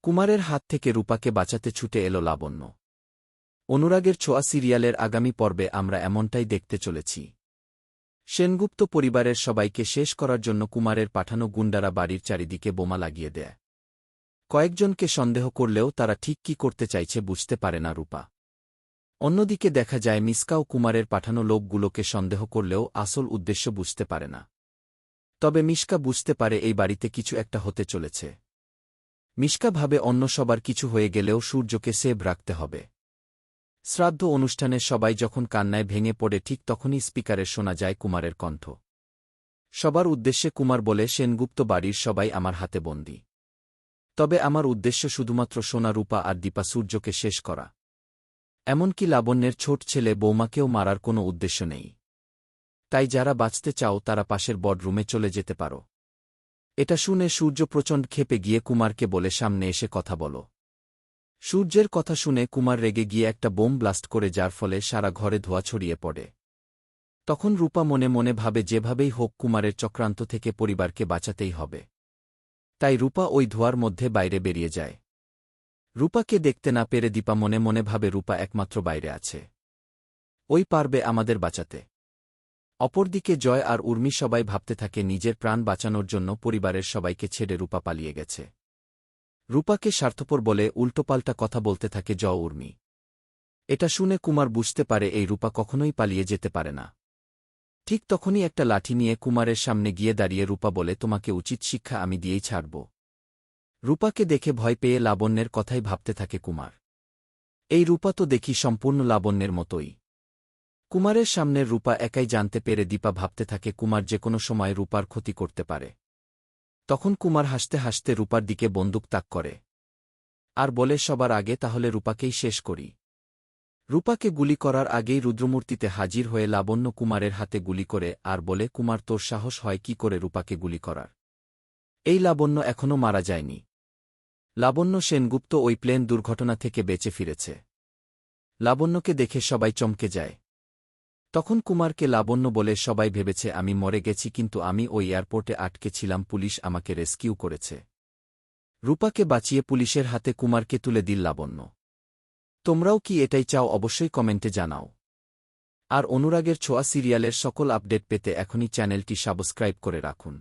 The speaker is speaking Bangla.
কুমারের হাত থেকে রূপাকে বাঁচাতে ছুটে এল লাবণ্য। অনুরাগের ছোঁয়া সিরিয়ালের আগামী পর্বে আমরা এমনটাই দেখতে চলেছি। সেনগুপ্ত পরিবারের সবাইকে শেষ করার জন্য কুমারের পাঠানো গুন্ডারা বাড়ির চারিদিকে বোমা লাগিয়ে দেয়। কয়েকজনকে সন্দেহ করলেও তারা ঠিক কী করতে চাইছে বুঝতে পারে না রূপা। অন্যদিকে দেখা যায় মিসকাও কুমারের পাঠানো লোকগুলোকে সন্দেহ করলেও আসল উদ্দেশ্য বুঝতে পারে না। তবে মিশকা বুঝতে পারে এই বাড়িতে কিছু একটা হতে চলেছে। মিশকা ভাবে অন্য সবার কিছু হয়ে গেলেও সূর্যকে সেভ রাখতে হবে। শ্রাদ্ধ অনুষ্ঠানে সবাই যখন কান্নায় ভেঙে পড়ে ঠিক তখনই স্পিকারে শোনা যায় কুমারের কণ্ঠ। সবার উদ্দেশ্যে কুমার বলে, সেনগুপ্ত বাড়ির সবাই আমার হাতে বন্দী। তবে আমার উদ্দেশ্য শুধুমাত্র সোনা, রূপা আর দীপা সূর্যকে শেষ করা। এমনকি লাবণ্যের ছোট ছেলে বৌমাকেও মারার কোনো উদ্দেশ্য নেই। তাই যারা বাঁচতে চাও তারা পাশের বডরুমে চলে যেতে পারো। এটা শুনে সূর্য প্রচণ্ড ক্ষেপে গিয়ে কুমারকে বলে, সামনে এসে কথা বলো। সূর্যের কথা শুনে কুমার রেগে গিয়ে একটা বোম ব্লাস্ট করে, যার ফলে সারা ঘরে ধোঁয়া ছড়িয়ে পড়ে। তখন রূপা মনে মনে ভাবে, যেভাবেই হোক কুমারের চক্রান্ত থেকে পরিবারকে বাঁচাতেই হবে। তাই রূপা ওই ধোঁয়ার মধ্যে বাইরে বেরিয়ে যায়। রূপাকে দেখতে না পেরে দীপা মনে মনে ভাবে, রূপা একমাত্র বাইরে আছে, ওই পারবে আমাদের বাঁচাতে। অপরদিকে জয় আর উর্মি সবাই ভাবতে থাকে নিজের প্রাণ বাঁচানোর জন্য পরিবারের সবাইকে ছেড়ে রূপা পালিয়ে গেছে। রূপাকে স্বার্থপর বলে উল্টোপাল্টা কথা বলতে থাকে জয় উর্মি। এটা শুনে কুমার বুঝতে পারে এই রূপা কখনোই পালিয়ে যেতে পারে না। ঠিক তখনই একটা লাঠি নিয়ে কুমারের সামনে গিয়ে দাঁড়িয়ে রূপা বলে, তোমাকে উচিত শিক্ষা আমি দিয়েই ছাড়ব। রূপাকে দেখে ভয় পেয়ে লাবণ্যের কথাই ভাবতে থাকে কুমার। এই রূপা তো দেখি সম্পূর্ণ লাবণ্যের মতোই। কুমারের সামনের রূপা একাই জানতে পেরে দীপা ভাবতে থাকে কুমার যে কোনো সময় রূপার ক্ষতি করতে পারে। তখন কুমার হাসতে হাসতে রূপার দিকে বন্দুক তাক করে আর বলে, সবার আগে তাহলে রূপাকেই শেষ করি। রূপাকে গুলি করার আগেই রুদ্রমূর্তিতে হাজির হয়ে লাবণ্য কুমারের হাতে গুলি করে আর বলে, কুমার তোর সাহস হয় কি করে রূপাকে গুলি করার? এই লাবণ্য এখনও মারা যায়নি। লাবণ্য সেনগুপ্ত ওই প্লেন দুর্ঘটনা থেকে বেঁচে ফিরেছে। লাবণ্যকে দেখে সবাই চমকে যায়। তখন কুমারকে লাবণ্য বলে, সবাই ভেবেছে আমি মরে গেছি, কিন্তু আমি ওই এয়ারপোর্টে আটকে ছিলাম, পুলিশ আমাকে রেস্কিউ করেছে। রূপাকে বাঁচিয়ে পুলিশের হাতে কুমারকে তুলে দিল লাবণ্য। তোমরাও কি এটাই চাও? অবশ্যই কমেন্টে জানাও। আর অনুরাগের ছোঁয়া সিরিয়ালের সকল আপডেট পেতে এখনই চ্যানেলটি সাবস্ক্রাইব করে রাখুন।